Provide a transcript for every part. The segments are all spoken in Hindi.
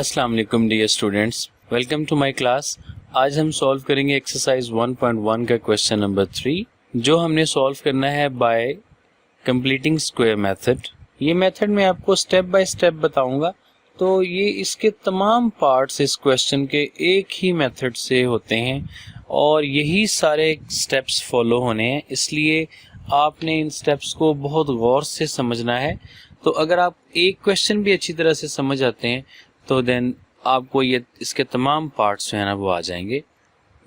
अस्सलाम वालेकुम dear students, welcome to my class. आज हम सॉल्व करेंगे एक्सरसाइज 1.1 का क्वेश्चन नंबर 3, जो हमने सॉल्व करना है बाय कंप्लीटिंग स्क्वायर मेथड। ये मेथड मैं आपको स्टेप बाय स्टेप बताऊंगा, तो ये इसके तमाम पार्ट्स इस क्वेश्चन के एक ही मेथड से होते हैं और यही सारे स्टेप्स फॉलो होने हैं, इसलिए आपने इन स्टेप्स को बहुत गौर से समझना है। तो अगर आप एक क्वेश्चन भी अच्छी तरह से समझ आते हैं तो देन आपको ये इसके तमाम पार्ट्स जो है ना वो आ जाएंगे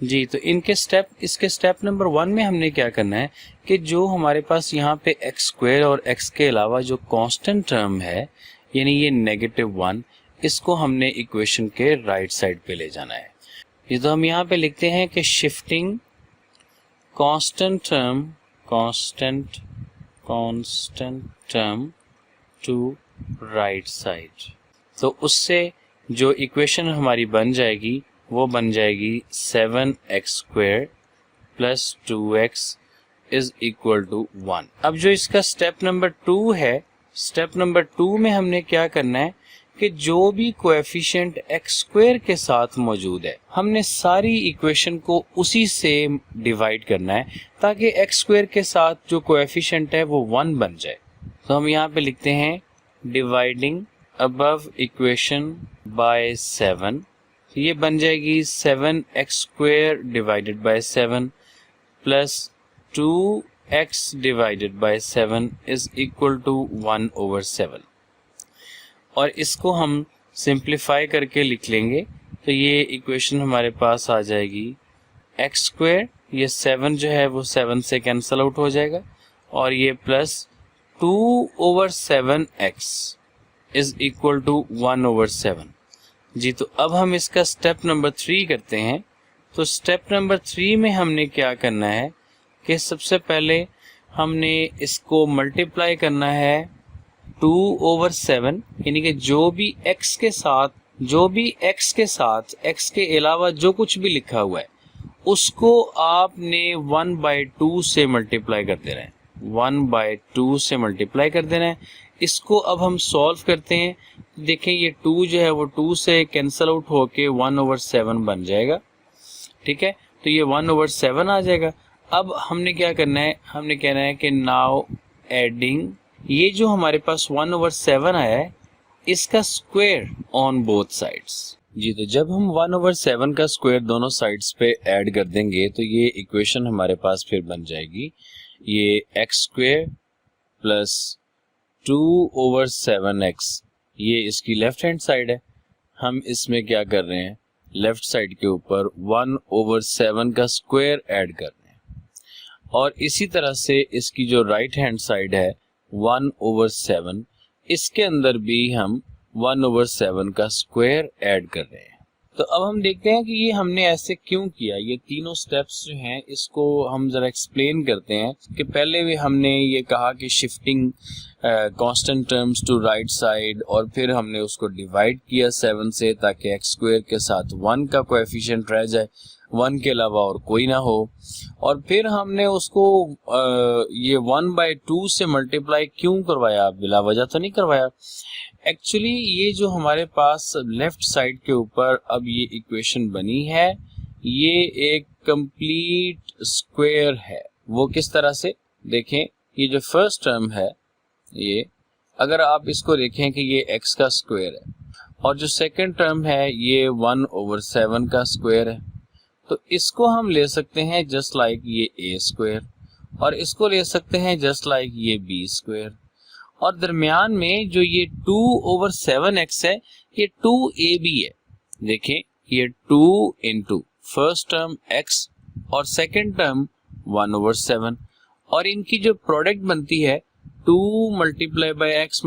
जी। तो इसके स्टेप नंबर 1 में हमने क्या करना है कि जो हमारे पास यहाँ पे एक्स स्क्वायर और एक्स के अलावा जो कांस्टेंट टर्म है यानी ये -1, इसको हमने इक्वेशन के राइट साइड पे ले जाना है। ये तो हम यहाँ पे लिखते हैं कि shifting constant term to right side, तो उससे जो इक्वेशन हमारी बन जाएगी वो बन जाएगी 7x² + 2x = 1। अब जो इसका स्टेप नंबर 2 है, स्टेप नंबर 2 में हमने क्या करना है कि जो भी कोएफिशिएंट x² के साथ मौजूद है हमने सारी इक्वेशन को उसी से डिवाइड करना है ताकि x² के साथ जो कोएफिशिएंट है वो 1 बन जाए। तो हम यहाँ पे लिखते हैं डिवाइडिंग अबव इक्वेशन बाय 7, ये बन जाएगी 7x² / 7 + 2x / 7 = 1/7। और इसको हम सिंप्लीफाई करके लिख लेंगे तो ये इक्वेशन हमारे पास आ जाएगी x², ये 7 जो है वो 7 से कैंसल आउट हो जाएगा और ये प्लस 2/7x = 1/7 जी। तो अब हम इसका स्टेप नंबर 3 करते हैं। तो स्टेप नंबर 3 में हमने क्या करना है कि सबसे पहले हमने इसको मल्टीप्लाई करना है 2/7, यानी कि जो भी x के साथ x के अलावा जो कुछ भी लिखा हुआ है उसको आपने 1/2 से मल्टीप्लाई कर देना है, 1/2 से मल्टीप्लाई कर देना है। इसको अब हम सॉल्व करते हैं। देखें ये 2 जो है वो 2 से कैंसल आउट होके 1/7 बन जाएगा, ठीक है। तो ये 1/7 आ जाएगा। अब हमने क्या करना है, हमने कहना है कि नाउ एडिंग, ये जो हमारे पास 1/7 आया है इसका स्क्वायर ऑन बोथ साइड्स जी। तो जब हम 1/7 का स्क्वायर दोनों साइड्स पे ऐड कर देंगे तो ये इक्वेशन हमारे पास फिर बन जाएगी, ये x² + 2/7x, ये इसकी लेफ्ट हैंड साइड है। हम इसमें क्या कर रहे हैं, लेफ्ट साइड के ऊपर 1/7 का स्क्वायर ऐड कर रहे हैं और इसी तरह से इसकी जो राइट हैंड साइड है 1/7, इसके अंदर भी हम 1/7 का स्क्वायर ऐड कर रहे हैं। तो अब हम देखते हैं कि ये हमने ऐसे क्यों किया। ये तीनों स्टेप्स जो हैं इसको हम जरा एक्सप्लेन करते हैं कि पहले भी हमने ये कहा कि shifting constant terms to right side, और फिर हमने उसको डिवाइड किया 7 से ताकि x² के साथ 1 का कोएफिशिएंट रह जाए, 1 के अलावा और कोई ना हो। और फिर हमने उसको ये 1/2 से मल्टीप्लाई क्यों करवाया, बिला वजह तो नहीं करवाया। एक्चुअली ये जो हमारे पास लेफ्ट साइड के ऊपर अब ये इक्वेशन बनी है ये एक कंप्लीट स्क्वायर है। वो किस तरह से, देखें ये जो फर्स्ट टर्म है ये, अगर आप इसको देखें कि ये x का स्क्वायर है और जो सेकंड टर्म है ये 1/7 का स्क्वायर है, तो इसको हम ले सकते हैं जस्ट लाइक ये a² और इसको ले सकते हैं जस्ट लाइक ये b², और दरमियान में जो ये 2/7x है ये 2ab है। देखें ये 2 इंटू फर्स्ट टर्म x और सेकंड टर्म 1/7, और इनकी जो प्रोडक्ट बनती है 2 × x ×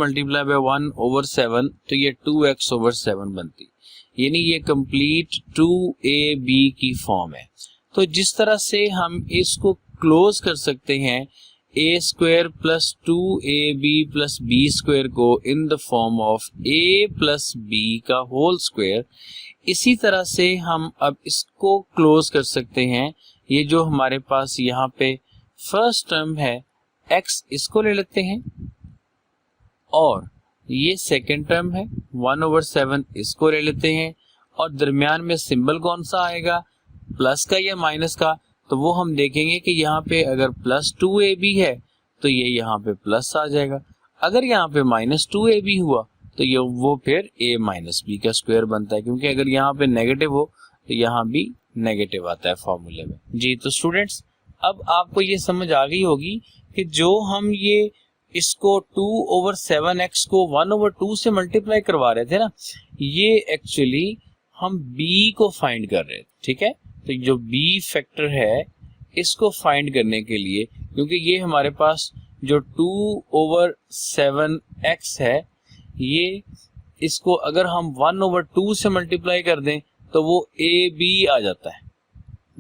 1/7, तो ये 2x/7 बनती, यानी ये कंप्लीट 2ab की फॉर्म है। तो जिस तरह से हम इसको क्लोज कर सकते हैं a² + 2ab + b² को in the form of a + b का होल स्क्वायर, इसी तरह से हम अब इसको क्लोज कर सकते हैं। ये जो हमारे पास यहाँ पे फर्स्ट टर्म है x, इसको ले लेते हैं और ये सेकेंड टर्म है 1/7, इसको ले लेते हैं और दरमियान में सिंबल कौन सा आएगा, प्लस का या माइनस का, तो वो हम देखेंगे कि यहाँ पे अगर +2ab है तो ये यहाँ पे प्लस आ जाएगा, अगर यहाँ पे -2ab हुआ तो ये वो फिर a माइनस बी का स्क्वायर बनता है, क्योंकि अगर यहाँ पे नेगेटिव हो तो यहाँ भी नेगेटिव आता है फॉर्मूले में जी। तो स्टूडेंट्स अब आपको ये समझ आ गई होगी कि जो हम ये इसको 2/7x को 1/2 से मल्टीप्लाई करवा रहे थे ना, ये एक्चुअली हम b को फाइंड कर रहे थे, ठीक है। तो जो b फैक्टर है इसको फाइंड करने के लिए, क्योंकि ये हमारे पास जो 2/7x है, ये इसको अगर हम 1/2 से मल्टीप्लाई कर दें तो वो ab आ जाता है,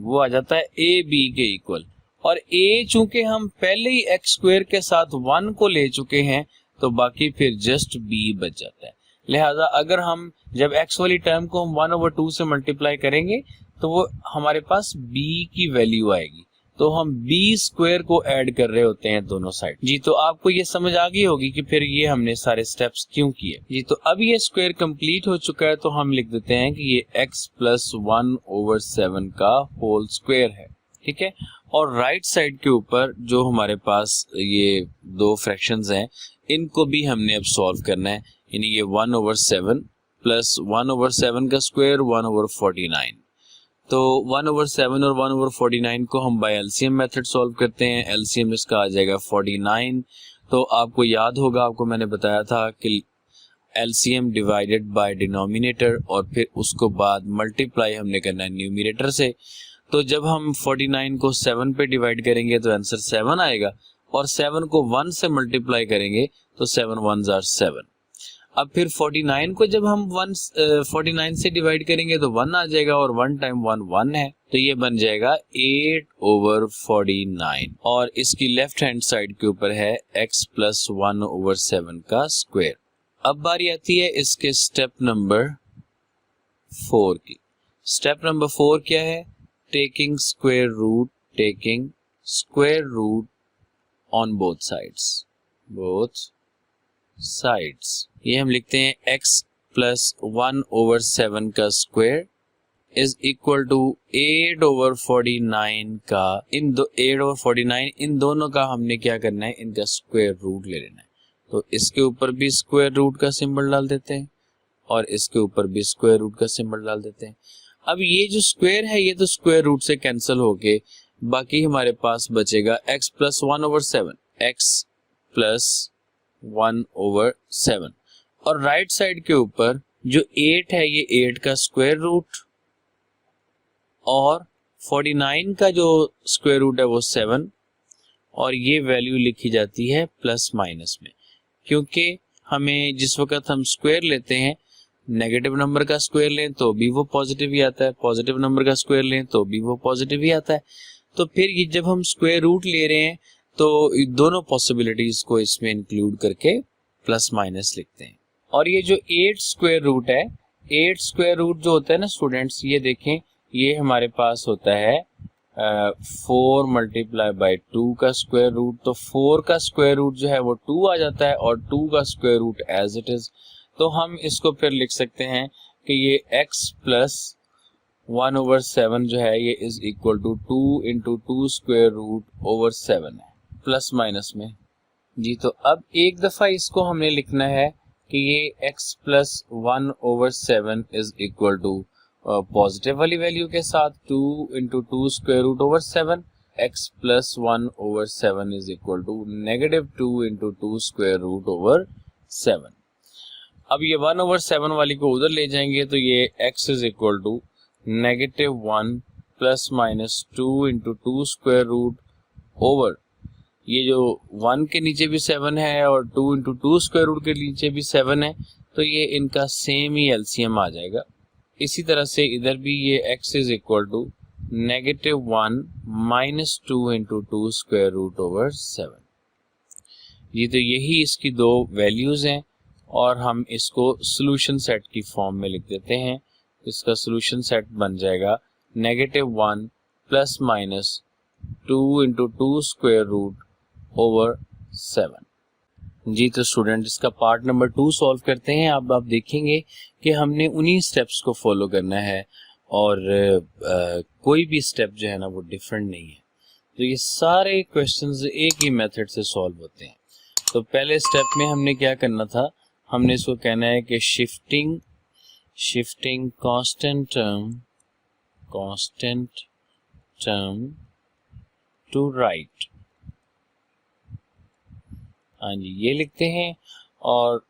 वो आ जाता है ab के इक्वल। और a चूंकि हम पहले ही x² के साथ 1 को ले चुके हैं तो बाकी फिर जस्ट b बच जाता है। लिहाजा अगर हम जब x वाली टर्म को हम 1/2 से मल्टीप्लाई करेंगे तो वो हमारे पास b की वैल्यू आएगी, तो हम b² को ऐड कर रहे होते हैं दोनों साइड जी। तो आपको ये समझ आ गई होगी कि फिर ये हमने सारे स्टेप्स क्यों किए जी। तो अब ये स्क्वायर कंप्लीट हो चुका है, तो हम लिख देते हैं कि ये x + 1/7 का होल स्क्वायर है, ठीक है। और राइट साइड के ऊपर जो हमारे पास ये दो फ्रैक्शंस हैं इनको भी हमने अब सॉल्व करना है, यानी ये 1/7 + 1/7 का स्क्वायर 1/49। तो 1/7 और 1/49 को हम बाय एलसीएम मेथड सॉल्व करते हैं। एलसीएम इसका आ जाएगा 49। तो आपको याद होगा, आपको मैंने बताया था कि एलसीएम डिवाइडेड बाय डिनोमिनेटर और फिर उसको बाद मल्टीप्लाई हमने करना है न्यूमरेटर से। तो जब हम 49 को 7 पे डिवाइड करेंगे तो आंसर 7 आएगा, और 7 को 1 से मल्टीप्लाई करेंगे तो 7 1s are 7। अब फिर 49 को जब हम 49 से डिवाइड करेंगे तो 1 आ जाएगा, और 1 टाइम 1 1 है, तो ये बन जाएगा 8/49। और इसकी लेफ्ट हैंड साइड के ऊपर है x + 1/7 का स्क्वायर। अब बारी आती है इसके स्टेप नंबर 4 की। स्टेप नंबर 4 क्या है, taking square root on both sides. ये हम लिखते हैं x + 1/7 का स्क्वायर इज इक्वल टू 8/49 का, 8/49 इन दोनों का हमने क्या करना है, इनका स्क्वायर रूट ले लेना है। तो इसके ऊपर भी स्क्वायर रूट का सिंबल डाल देते हैं और इसके ऊपर भी स्क्वायर रूट का सिंबल डाल देते हैं। अब ये जो स्क्वायर है ये तो स्क्वायर रूट से कैंसिल होके बाकी हमारे पास बचेगा x + 1/7 और राइट साइड के ऊपर जो 8 है ये 8 का स्क्वायर रूट, और 49 का जो स्क्वायर रूट है वो 7, और ये वैल्यू लिखी जाती है प्लस माइनस में, क्योंकि हमें जिस वक्त हम स्क्वायर लेते हैं, नेगेटिव नंबर का स्क्वायर लें तो भी वो पॉजिटिव ही आता है, पॉजिटिव नंबर का स्क्वायर लें तो भी वो पॉजिटिव ही आता है। तो फिर ये जब हम स्क्वायर रूट ले रहे हैं तो दोनों पॉसिबिलिटीज को इसमें इंक्लूड करके प्लस माइनस लिखते हैं। और ये जो 8 स्क्वायर रूट है, 8 स्क्वायर रूट जो होता है ना स्टूडेंट्स, ये देखें, ये हमारे पास होता है 4 × 2 का स्क्वायर रूट। तो 4 का स्क्वायर रूट जो है वो 2 आ जाता है, और 2 का square root as it is. तो हम इसको फिर लिख सकते हैं कि ये x + 1/7 जो है ये is equal to 2 × 2 square root over 7 है, प्लस माइनस में जी। तो अब एक दफा इसको हमने लिखना है कि ये x + 1/7 is equal to positive वाली वैल्यू के साथ 2 × 2 square root over 7, x + 1/7 is equal to -2 × 2 square root over 7। अब ये 1/7 वाली को उधर ले जाएंगे तो ये x is equal to -1 ± 2 × 2 square root over, ये जो 1 के नीचे भी 7 है और 2 × 2 स्क्वायर रूट के नीचे भी 7 है, तो ये इनका सेम ही एलसीएम आ जाएगा। इसी तरह से इधर भी ये x is equal to -1 − 2 × 2 square root over 7। ये तो यही इसकी दो वैल्यूज हैं, और हम इसको सॉल्यूशन सेट की फॉर्म में लिख देते हैं। इसका सॉल्यूशन सेट बन जाएगा -1 ± 2 × 2 स्क्वायर रूट ओवर 7। जी तो स्टूडेंट इसका पार्ट नंबर 2 सॉल्व करते हैं। अब आप देखेंगे कि हमने उन्हीं स्टेप्स को फॉलो करना है और कोई भी स्टेप जो है ना वो डिफरेंट नहीं है। तो ये सारे क्वेश्चंस एक ही मेथड से सॉल्व होते हैं। तो पहले स्टेप में हमने क्या करना था, हमने इसको कहना है कि shifting constant term to right. हाँ जी, ये लिखते हैं और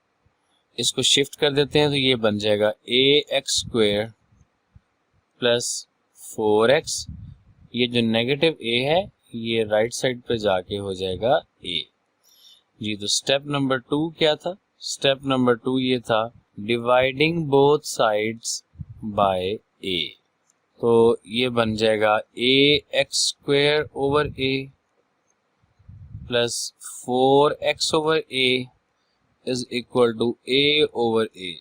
इसको शिफ्ट कर देते हैं तो ये बन जाएगा ax² प्लस 4x। ये जो नेगेटिव a है ये राइट साइड पे जाके हो जाएगा a। जी तो स्टेप नंबर 2 क्या था? स्टेप नंबर 2 ये था dividing both sides by a। तो ये बन जाएगा ax² over a plus 4x over a is equal to a over a।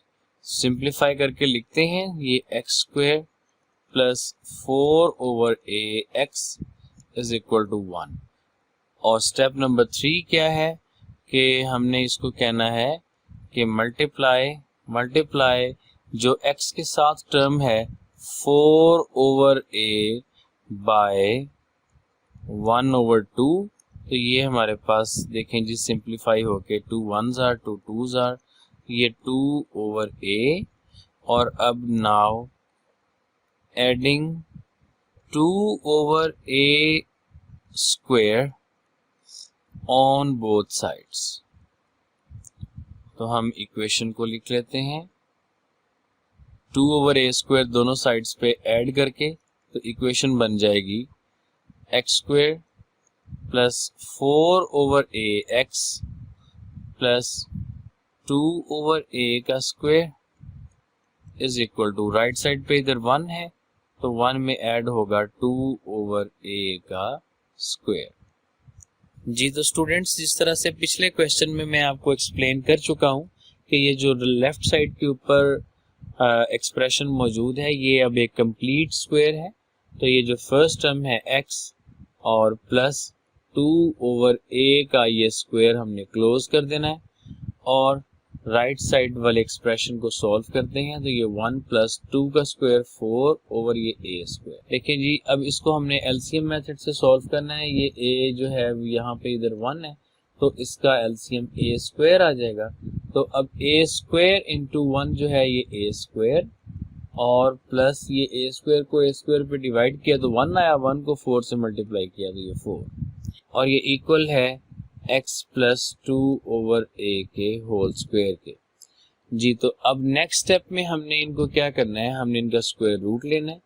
Simplify करके लिखते हैं, ये x² plus 4 over ax is equal to 1। और स्टेप नंबर 3 क्या है कि हमने इसको कहना है कि मल्टीप्लाई जो x के साथ टर्म है 4 ओवर a बाय 1 ओवर 2। तो ये हमारे पास देखें जी सिंप्लीफाई होके 2 1s आर 2 2s आर, ये 2 ओवर a। और अब now adding 2 over a square on both sides. तो हम इक्वेशन को लिख लेते हैं 2 ओवर a स्क्वायर दोनों साइड्स पे ऐड करके, तो इक्वेशन बन जाएगी x² plus 4 over ax plus 2 over a का square is equal to, right side पे इधर 1 है तो 1 में ऐड होगा 2 ओवर a का स्क्वायर। जी तो स्टूडेंट्स, जिस तरह से पिछले क्वेश्चन में मैं आपको एक्सप्लेन कर चुका हूं कि ये जो लेफ्ट साइड के ऊपर एक्सप्रेशन मौजूद है ये अब एक कंप्लीट स्क्वायर है। तो ये जो फर्स्ट टर्म है x और प्लस 2 ओवर a का ये स्क्वायर हमने क्लोज कर देना है और राइट साइड वाले एक्सप्रेशन को सॉल्व करते हैं। तो ये 1 प्लस 2 का स्क्वायर 4 ओवर ये a स्क्वायर। देखिए जी, अब इसको हमने एलसीएम मेथड से सॉल्व करना है। ये a जो है यहाँ पे इधर 1 है तो इसका एलसीएम a स्क्वायर आ जाएगा। तो अब a स्क्वायर इंटू 1 जो है ये a स्क्वायर और प्लस ये a स्क्वायर को a स्क्वायर पे डिवाइड किया तो 1 आया, 1 को 4 से मल्टीप्लाई किया तो ये 4 और ये इक्वल है x प्लस 2 ओवर a के होल स्क्वायर के। जी तो अब नेक्स्ट स्टेप में हमने इनको क्या करना है, हमने इनका स्क्वायर रूट लेना है,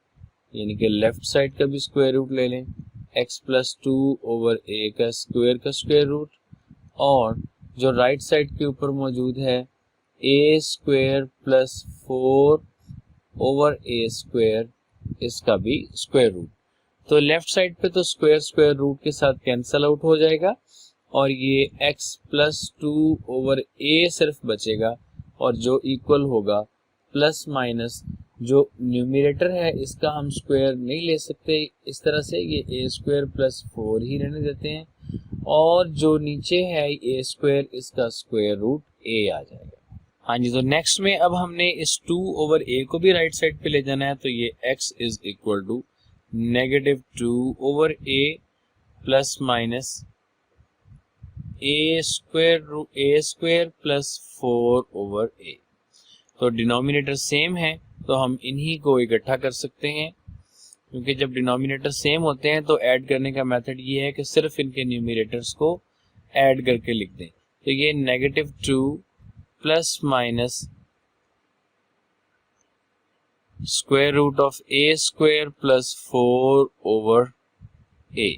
यानी कि लेफ्ट साइड का भी स्क्वायर रूट ले लें, x प्लस 2 ओवर a का स्क्वायर रूट और जो राइट साइड के ऊपर मौजूद है a square plus 4 over a square, इसका भी स्क्वायर रूट। तो लेफ्ट साइड पे तो स्क्वायर रूट के साथ कैंसल आउट हो जाएगा और ये x प्लस 2 ओवर a सिर्फ बचेगा और जो इक्वल होगा प्लस माइनस जो न्यूमरेटर है इसका हम स्क्वायर नहीं ले सकते इस तरह से, ये a स्क्वायर प्लस 4 ही रहने देते हैं और जो नीचे है a स्क्वायर इसका स्क्वायर रूट a आ जाएगा। हाँ जी, तो नेक्स्ट में अब हमने इस 2 ओवर a को भी राइट साइड पे ले जाना है। तो ये x is equal to negative 2 over a plus minus a square plus 4 over a। तो डिनोमिनेटर सेम है तो हम इन्हीं को इकट्ठा कर सकते हैं, क्योंकि जब डिनोमिनेटर सेम होते हैं तो ऐड करने का मेथड ये है कि सिर्फ इनके न्यूमरेटर्स को ऐड करके लिख दें। तो ये negative 2 plus minus square root of a square plus 4 over a,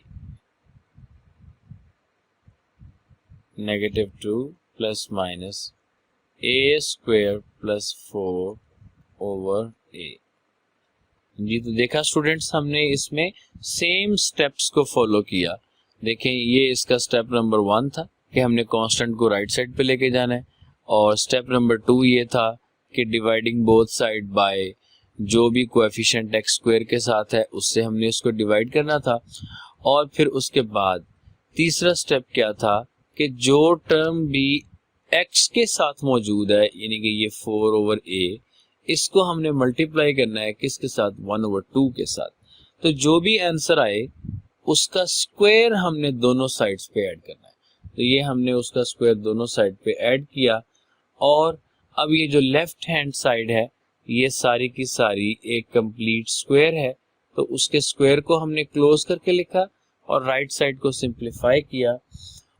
negative 2 plus minus a square plus 4 over a। जी तो देखा स्टूडेंट्स, हमने इसमें सेम स्टेप्स को फॉलो किया। देखें ये इसका स्टेप नंबर 1 था कि हमने कांस्टेंट को राइट साइड पे लेके जाना है और स्टेप नंबर 2 ये था कि डिवाइडिंग बोथ साइड बाय जो भी कोएफिशिएंट x स्क्वायर के साथ है उससे हमने उसको डिवाइड करना था। और फिर उसके बाद तीसरा स्टेप क्या था कि जो टर्म भी x के साथ मौजूद है, यानी कि ये 4 ओवर a, इसको हमने मल्टीप्लाई करना है किसके साथ, 1 ओवर 2 के साथ। तो जो भी आंसर आए उसका स्क्वायर हमने दोनों साइड्स पे ऐड करना है। तो ये हमने उसका स्क्वायर दोनों साइड पे ऐड किया, और अब ये जो लेफ्ट हैंड साइड है ये सारी की सारी एक कंप्लीट स्क्वायर है, तो उसके स्क्वायर को हमने क्लोज करके लिखा और राइट साइड को सिंप्लीफाई किया।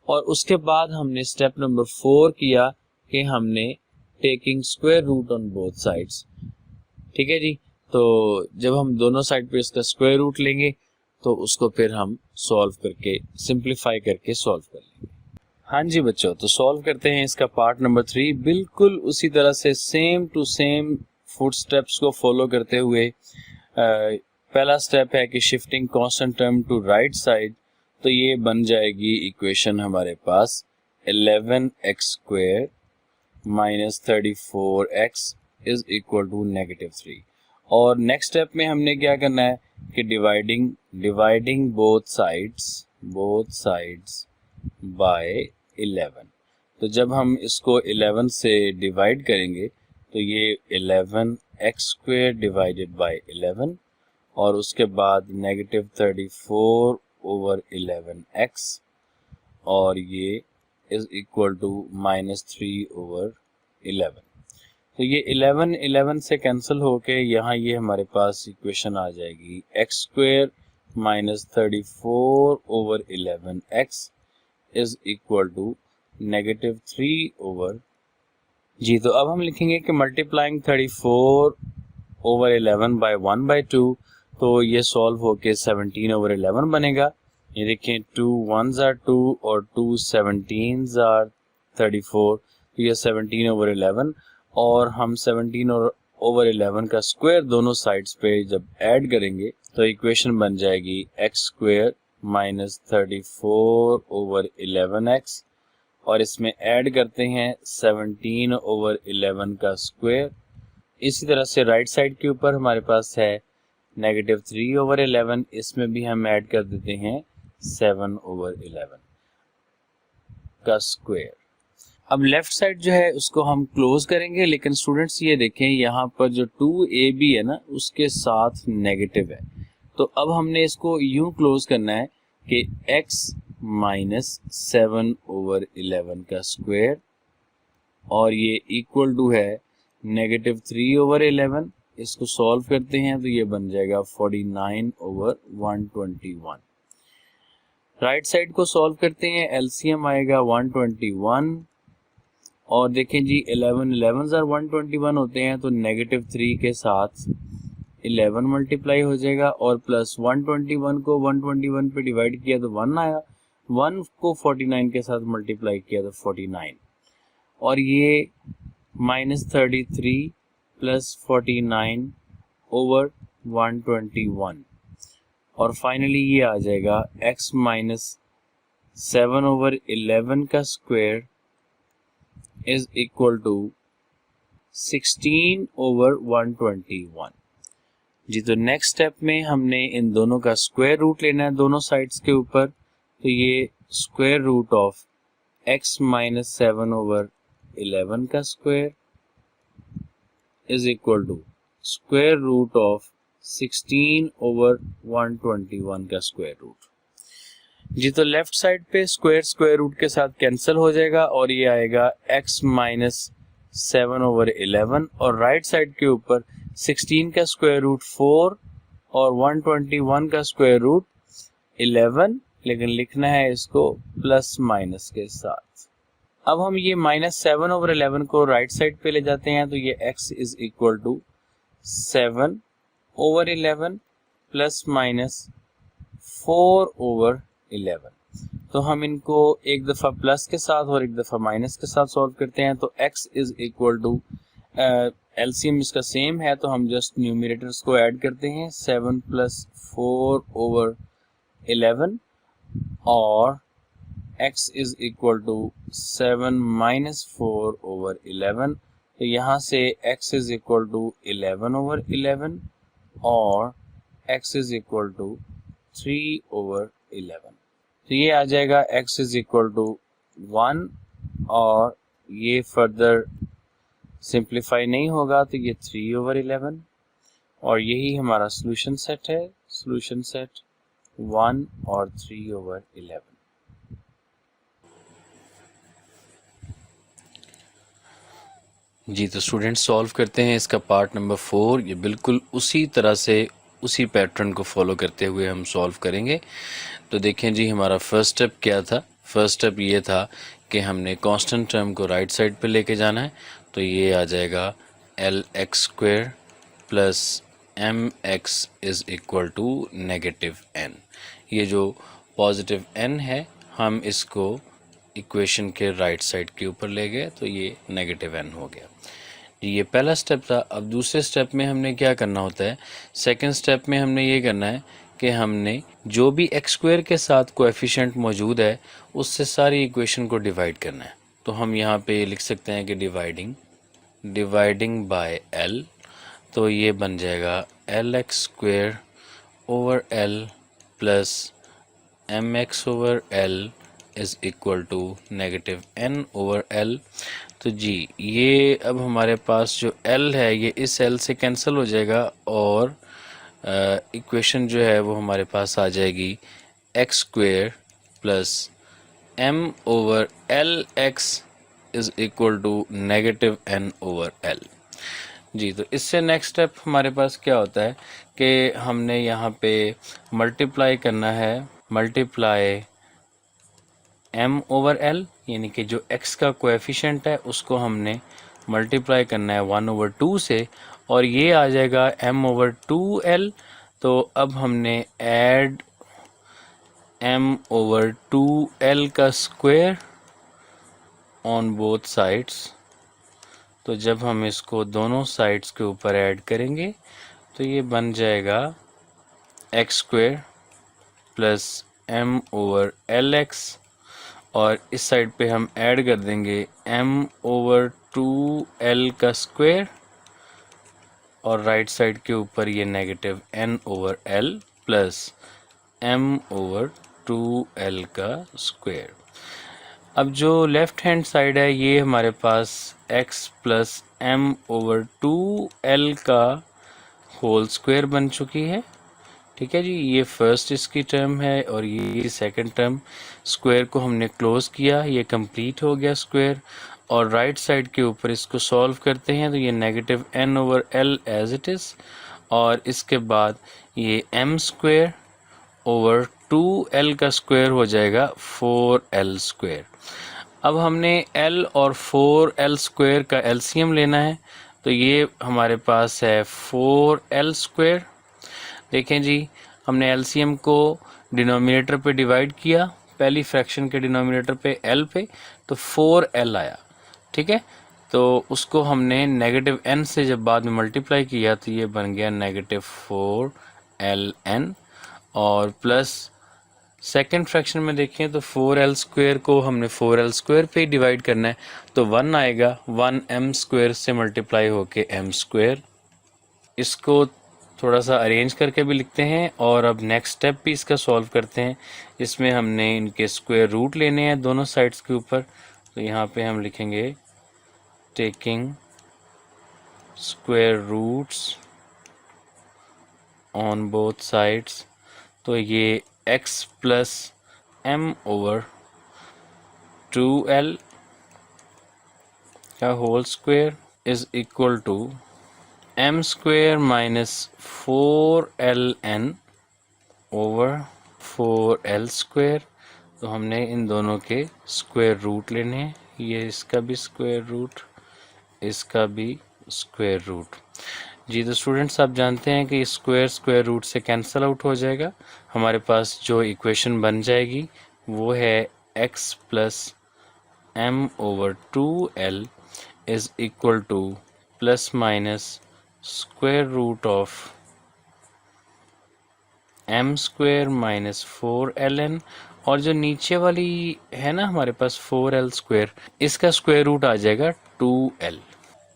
और उसके बाद हमने स्टेप नंबर 4 किया कि हमने taking square root on both sides. ठीक है जी, तो जब हम दोनों साइड पे इसका स्क्वायर रूट लेंगे तो उसको फिर हम सॉल्व करके सिंप्लीफाई करके सॉल्व कर लेंगे। हाँ जी बच्चों, तो सॉल्व करते हैं इसका पार्ट नंबर 3, बिल्कुल उसी तरह से same to same foot steps को फॉलो करते हुए। पहला स्टेप है कि shifting constant term to right side, तो ये बन जाएगी इक्वेशन हमारे पास 11x square minus 34x is equal to -3। और नेक्स्ट स्टेप में हमने क्या करना है कि डिवाइडिंग बोथ साइड्स बाय 11। तो जब हम इसको 11 से डिवाइड करेंगे तो ये 11x स्क्वायर डिवाइडेड बाय 11, और उसके बाद -34 ओवर 11x, और ये इज इक्वल टू -3 ओवर 11। तो ये 11 से कैंसिल होके यहाँ ये हमारे पास इक्वेशन आ जाएगी x square minus 34 over 11x is equal to -3 over जी। तो अब हम लिखेंगे कि मल्टीप्लाइंग 34 ओवर 11 बाय 1/2, तो ये सॉल्व होके 17 ओवर 11 बनेगा। ये देखें 2 1s are 2 और 2 17s are 34, तो ये 17 ओवर 11, और हम 17 ओवर 11 का स्क्वायर दोनों साइड्स पे जब ऐड करेंगे तो इक्वेशन बन जाएगी x square minus 34 over 11x, और इसमें ऐड करते हैं 17 ओवर 11 का स्क्वायर। इसी तरह से राइट साइड के ऊपर हमारे पास है -3 ओवर 11, इसमें भी हम ऐड कर देते हैं 7 ओवर 11 का स्क्वायर। अब लेफ्ट साइड जो है उसको हम क्लोज करेंगे, लेकिन स्टूडेंट्स ये देखें यहाँ पर जो 2ab है ना उसके साथ नेगेटिव है, तो अब हमने इसको यूं क्लोज करना है कि x माइनस 7 ओवर 11 का स्क्वायर, और ये इक्वल टू है -3 ओवर 11। इसको सॉल्व करते हैं तो ये बन जाएगा 49 ओवर 121। राइट साइड को सॉल्व करते हैं, एलसीएम आएगा 121, और देखें जी 11s are 121 होते हैं, तो -3 के साथ 11 मल्टीप्लाई हो जाएगा, और प्लस 121 को 121 पे डिवाइड किया तो 1 आया, 1 को 49 के साथ मल्टीप्लाई किया तो 49, और ये -33 प्लस 49 ओवर 121, और फाइनली ये आ जाएगा x माइनस 7 ओवर 11 का square is equal to 16 over 121 जी। तो नेक्स्ट स्टेप में हमने इन दोनों का स्क्वायर रूट लेना है दोनों साइड्स के ऊपर, तो ये square root of x minus 7 over 11 का square is equal to square root of 16 over 121 का स्क्वायर रूट जी। तो लेफ्ट साइड पे स्क्वायर रूट के साथ कैंसिल हो जाएगा, और ये आएगा x माइनस 7 ओवर 11, और राइट साइड के ऊपर 16 का स्क्वायर रूट 4 और 121 का स्क्वायर रूट 11, लेकिन लिखना है इसको प्लस माइनस के साथ। अब हम ये -7 ओवर 11 को राइट साइड पे ले जाते हैं, तो ये x is equal to 7 over 11 plus minus 4 over 11। तो हम इनको एक दफ़ा प्लस के साथ और एक दफ़ा माइनस के साथ सॉल्व करते हैं, तो x is equal to LCM इसका सेम है, तो हम जस्ट न्यूमरेटर्स को ऐड करते हैं 7 प्लस 4 ओवर 11, और x is equal to 7 minus 4 over 11, तो यहाँ से x is equal to 11 over 11, और x is equal to 3 over 11। तो ये आ जाएगा x इज इक्वल टू 1 और ये फर्दर सिंप्लीफाई नहीं होगा तो ये 3/11 और यही हमारा सॉल्यूशन सेट है, सॉल्यूशन सेट 1 और 3/11। जी तो स्टूडेंट्स सॉल्व करते हैं इसका पार्ट नंबर 4। ये बिल्कुल उसी तरह से उसी पैटर्न को फॉलो करते हुए हम सॉल्व करेंगे। तो देखें जी हमारा फर्स्ट स्टेप क्या था। फर्स्ट स्टेप ये था कि हमने कांस्टेंट टर्म को राइट साइड पे लेके जाना है। तो ये आ जाएगा LX² plus MX is equal to -n। ये जो पॉजिटिव n है हम इसको इक्वेशन के राइट साइड के ऊपर ले गए तो ये -n हो गया। ये पहला स्टेप था। अब दूसरे स्टेप में हमने क्या करना होता है, सेकंड स्टेप में हमने ये करना है कि हमने जो भी x² के साथ कोएफिशिएंट मौजूद है उससे सारी इक्वेशन को डिवाइड करना है। तो हम यहाँ पे लिख सकते हैं कि डिवाइडिंग बाय L, तो ये बन जाएगा LX² over L plus MX/L is equal to -n/L। तो जी ये अब हमारे पास जो L है ये इस L से कैंसिल हो जाएगा और इक्वेशन जो है वो हमारे पास आ जाएगी x² plus m/LX is equal to -n/L। जी तो इससे नेक्स्ट स्टेप हमारे पास क्या होता है कि हमने यहाँ पे मल्टीप्लाई करना है, मल्टीप्लाई m/L, यानी कि जो x का कोएफिशिएंट है उसको हमने मल्टीप्लाई करना है 1/2 से और ये आ जाएगा m/2L। तो अब हमने ऐड m/2L का स्क्वायर ऑन बोथ साइड्स। तो जब हम इसको दोनों साइड्स के ऊपर ऐड करेंगे तो ये बन जाएगा x² प्लस m/LX और इस साइड पे हम ऐड कर देंगे m/2L का स्क्वायर और राइट साइड के ऊपर ये -n/L प्लस m/2L का स्क्वायर। अब जो लेफ्ट हैंड साइड है ये हमारे पास x प्लस m/2L का होल स्क्वायर बन चुकी है। ठीक है जी, ये फर्स्ट इसकी टर्म है और ये सेकंड टर्म। स्क्वायर को हमने क्लोज किया, ये कंप्लीट हो गया स्क्वायर और राइट साइड के ऊपर इसको सॉल्व करते हैं तो ये -n/L एज इट इज़ और इसके बाद ये m² ओवर 2L का स्क्वायर हो जाएगा 4L²। अब हमने L और 4L² का एलसीएम लेना है तो ये हमारे पास है 4L²। देखें जी हमने एलसीएम को डिनोमिनेटर पे डिवाइड किया, पहली फ्रैक्शन के डिनोमिनेटर पे L पे, तो 4L आया। ठीक है, तो उसको हमने -n से जब बाद में मल्टीप्लाई किया तो ये बन गया -4LN और प्लस सेकेंड फ्रैक्शन में देखें तो 4L² को हमने 4L² पे डिवाइड करना है तो 1 आएगा, 1m² से मल्टीप्लाई होके m²। इसको थोड़ा सा अरेंज करके भी लिखते हैं और अब नेक्स्ट स्टेप भी इसका सॉल्व करते हैं। इसमें हमने इनके स्क्वायर रूट लेने हैं दोनों साइड्स के ऊपर। तो यहाँ पे हम लिखेंगे taking square roots on both sides. तो ये x प्लस m/2L का whole square is equal to m² minus 4LN over 4L²। तो हमने इन दोनों के स्क्वायर रूट लेने हैं, ये इसका भी स्क्वायर रूट, इसका भी स्क्वायर रूट। जी तो स्टूडेंट्स आप जानते हैं कि स्क्वायर रूट से कैंसिल आउट हो जाएगा। हमारे पास जो इक्वेशन बन जाएगी वो है x plus m/2L is equal to plus minus square root of m² minus 4LN और जो नीचे वाली है ना हमारे पास 4L², इसका स्क्वायर रूट आ जाएगा 2L।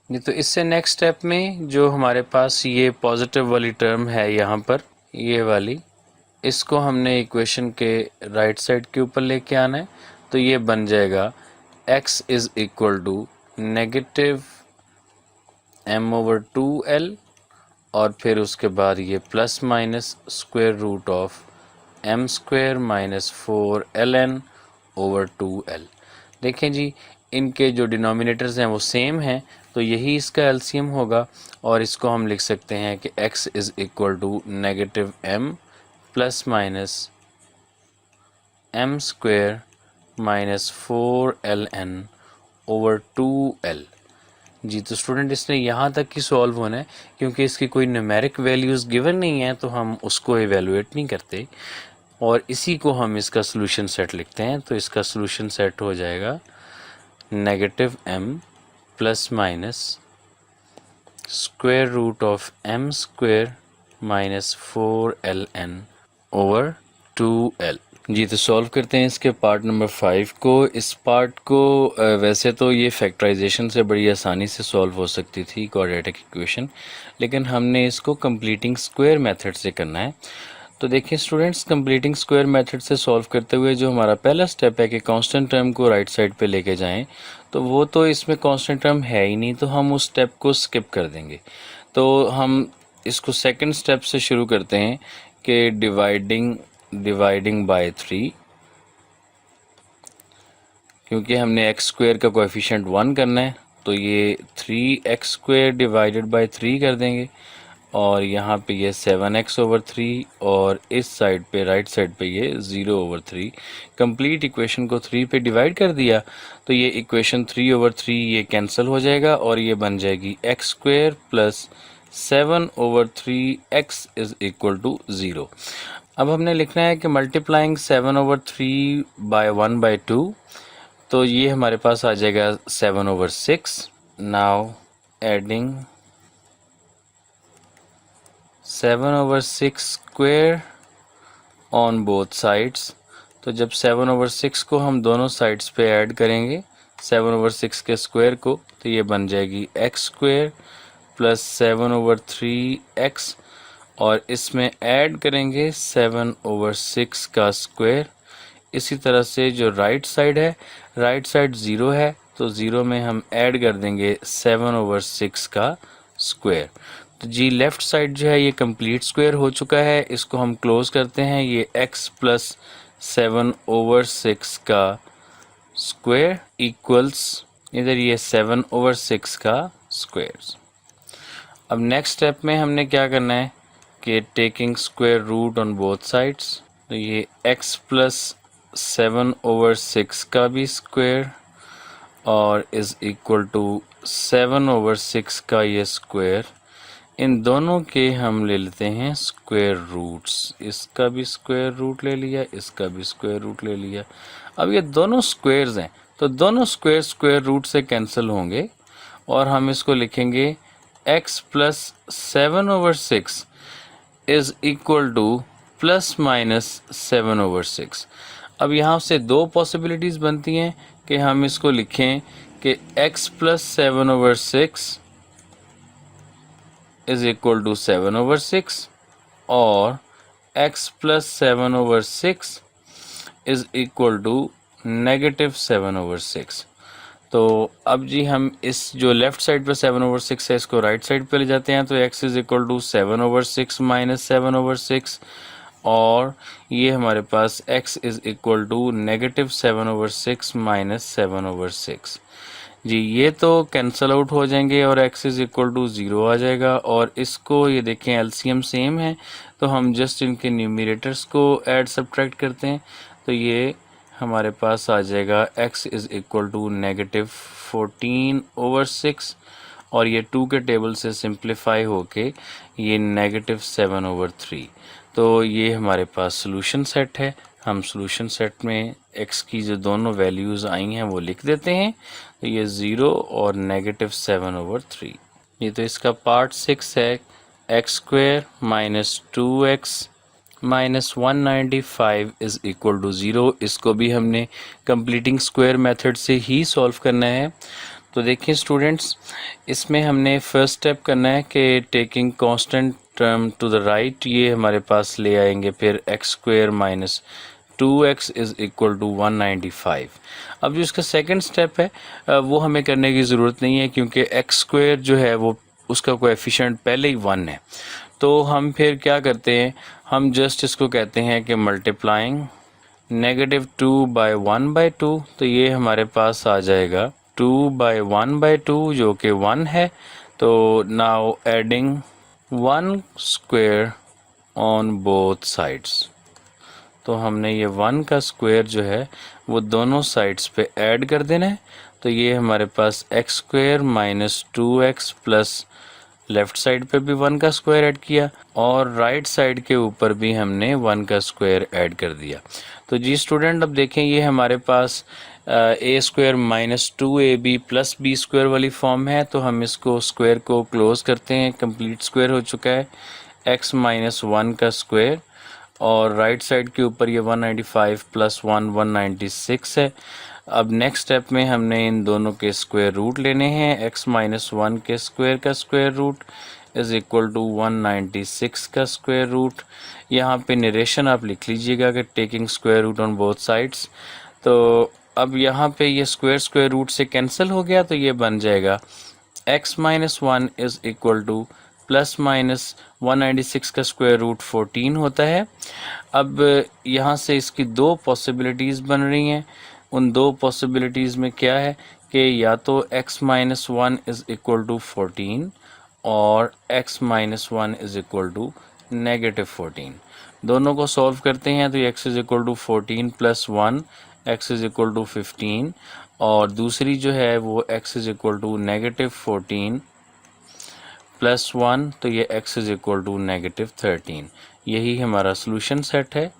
तो इससे नेक्स्ट स्टेप में जो हमारे पास ये पॉजिटिव वाली टर्म है यहाँ पर, ये वाली, इसको हमने इक्वेशन के राइट साइड के ऊपर लेके आना है। तो ये बन जाएगा x is equal to negative m/2l और फिर उसके बाद ये plus minus square root of m² minus 4ln/2l। देखें जी, इनके जो डिनोमिनेटर्स हैं वो सेम हैं, तो यही इसका एलसीएम होगा और इसको हम लिख सकते हैं कि x is equal to negative m plus minus m² minus 4ln/2l। जी, तो स्टूडेंट इसने यहाँ तक ही सॉल्व होना है, क्योंकि इसकी कोई न्यूमेरिक वैल्यूज़ गिवन नहीं है तो हम उसको एवेलुएट नहीं करते और इसी को हम इसका सोल्यूशन सेट लिखते हैं। तो इसका सोल्यूशन सेट हो जाएगा negative m plus minus square root of m² minus 4ln/2l। जी, तो सॉल्व करते हैं इसके पार्ट नंबर 5 को। इस पार्ट को वैसे तो ये फैक्टराइजेशन से बड़ी आसानी से सॉल्व हो सकती थी क्वाड्रेटिक इक्वेशन, लेकिन हमने इसको कंप्लीटिंग स्क्वायर मेथड से करना है। तो देखिए स्टूडेंट्स, कंप्लीटिंग स्क्वायर मेथड से सॉल्व करते हुए जो हमारा पहला स्टेप है कि कांस्टेंट टर्म को राइट साइड पे लेके जाएं, तो वो तो इसमें कांस्टेंट टर्म है ही नहीं, तो हम उस स्टेप को स्किप कर देंगे। तो हम इसको सेकंड स्टेप से शुरू करते हैं कि डिवाइडिंग बाय 3, क्योंकि हमने x² का कोएफिशिएंट 1 करना है, तो ये 3x² डिवाइडेड बाय 3 कर देंगे और यहाँ पे ये 7x/3 और इस साइड पे राइट साइड पे ये 0/3। कंप्लीट इक्वेशन को 3 पे डिवाइड कर दिया तो ये इक्वेशन 3/3 ये कैंसिल हो जाएगा और ये बन जाएगी x² plus 7/3 x is equal to 0। अब हमने लिखना है कि मल्टीप्लाइंग 7/3 बाय 1/2, तो ये हमारे पास आ जाएगा 7/6। Now adding 7/6 square on both sides, तो जब 7/6 को हम दोनों साइड्स पे ऐड करेंगे 7/6 के स्क्वायर को, तो ये बन जाएगी x² प्लस 7/3x और इसमें ऐड करेंगे 7/6 का स्क्वायर। इसी तरह से जो राइट साइड है, राइट साइड 0 है, तो 0 में हम ऐड कर देंगे 7/6 का स्क्वायर। तो जी लेफ़्ट साइड जो है ये कंप्लीट स्क्वायर हो चुका है, इसको हम क्लोज करते हैं। ये x प्लस 7/6 का स्क्वायर इक्वल्स इधर ये 7/6 का स्क्वायर। अब नेक्स्ट स्टेप में हमने क्या करना है कि taking square root on both sides, तो ये x प्लस 7/6 का भी स्क्वायर और इज़ इक्वल टू 7/6 का ये स्क्वायर, इन दोनों के हम ले लेते हैं स्क्वायर रूट्स। इसका भी स्क्वायर रूट ले लिया, इसका भी स्क्वायर रूट ले लिया। अब ये दोनों स्क्वायर्स हैं, तो दोनों स्क्वायर रूट से कैंसिल होंगे और हम इसको लिखेंगे x plus 7/6 is equal to plus minus 7/6। अब यहाँ से दो पॉसिबिलिटीज़ बनती हैं कि हम इसको लिखें कि x plus 7/6 is equal to 7/6 और x plus 7/6 is equal to negative 7/6। तो अब जी हम इस जो लेफ़्ट साइड पे 7/6 है इसको राइट साइड पे ले जाते हैं, तो x is equal to 7/6 minus 7/6 और ये हमारे पास x is equal to negative 7/6 minus 7/6। जी ये तो कैंसल आउट हो जाएंगे और x इज़ इक्वल टू 0 आ जाएगा और इसको ये देखें एलसीएम सेम है, तो हम जस्ट इनके न्यूमरेटर्स को ऐड सब्ट्रैक्ट करते हैं, तो ये हमारे पास आ जाएगा x is equal to negative 14/6 और ये 2 के टेबल से सिंप्लीफाई होके ये नेगेटिव 7/3। तो ये हमारे पास सोल्यूशन सेट है। हम सोल्यूशन सेट में x की जो दोनों वैल्यूज़ आई हैं वो लिख देते हैं, तो ये 0 और नेगेटिव 7/3। ये तो इसका पार्ट 6 है, x² minus 2x minus 195 is equal to 0। इसको भी हमने कंप्लीटिंग स्क्वायर मेथड से ही सॉल्व करना है। तो देखिए स्टूडेंट्स, इसमें हमने फर्स्ट स्टेप करना है कि taking constant term to the right, ये हमारे पास ले आएंगे फिर x² minus 2x is equal to 195। अब जो इसका सेकंड स्टेप है वो हमें करने की ज़रूरत नहीं है, क्योंकि एक्स स्क्वायर जो है वो उसका कोएफिशिएंट पहले ही 1 है। तो हम फिर क्या करते हैं, हम जस्ट इसको कहते हैं कि मल्टीप्लाइंग -2/1/2, तो ये हमारे पास आ जाएगा 2/1/2 जो कि 1 है। तो now adding 1 square on both sides, तो हमने ये 1 का स्क्वायर जो है वो दोनों साइड्स पे ऐड कर देना है। तो ये हमारे पास x square minus 2x plus left side पे भी 1 का स्क्वायर ऐड किया और राइट साइड के ऊपर भी हमने 1 का स्क्वायर ऐड कर दिया। तो जी स्टूडेंट, अब देखें ये हमारे पास a square minus 2ab plus B square वाली फॉर्म है। तो हम इसको स्क्वायर को क्लोज करते हैं, कंप्लीट स्क्वायर हो चुका है x माइनस 1 का स्क्वायर, और राइट साइड के ऊपर ये 195 प्लस 1 196 है। अब नेक्स्ट स्टेप में हमने इन दोनों के स्क्वायर रूट लेने हैं। x माइनस 1 के स्क्वायर का square root is equal to 196 का स्क्वायर रूट। यहाँ पे नरेशन आप लिख लीजिएगा कि taking square root on both sides. तो अब यहाँ पे ये स्क्वायर रूट से कैंसिल हो गया, तो ये बन जाएगा x minus 1 is equal to plus minus 196 का स्क्वायर रूट 14 होता है। अब यहाँ से इसकी दो पॉसिबिलिटीज़ बन रही हैं। उन दो पॉसिबिलिटीज़ में क्या है कि या तो x minus 1 is equal to 14 और x minus 1 is equal to negative 14। दोनों को सॉल्व करते हैं तो x is equal to 14 plus 1, x is equal to 15, और दूसरी जो है वो x is equal to negative 14 plus 1, तो ये x is equal to negative 13। यही हमारा सोल्यूशन सेट है,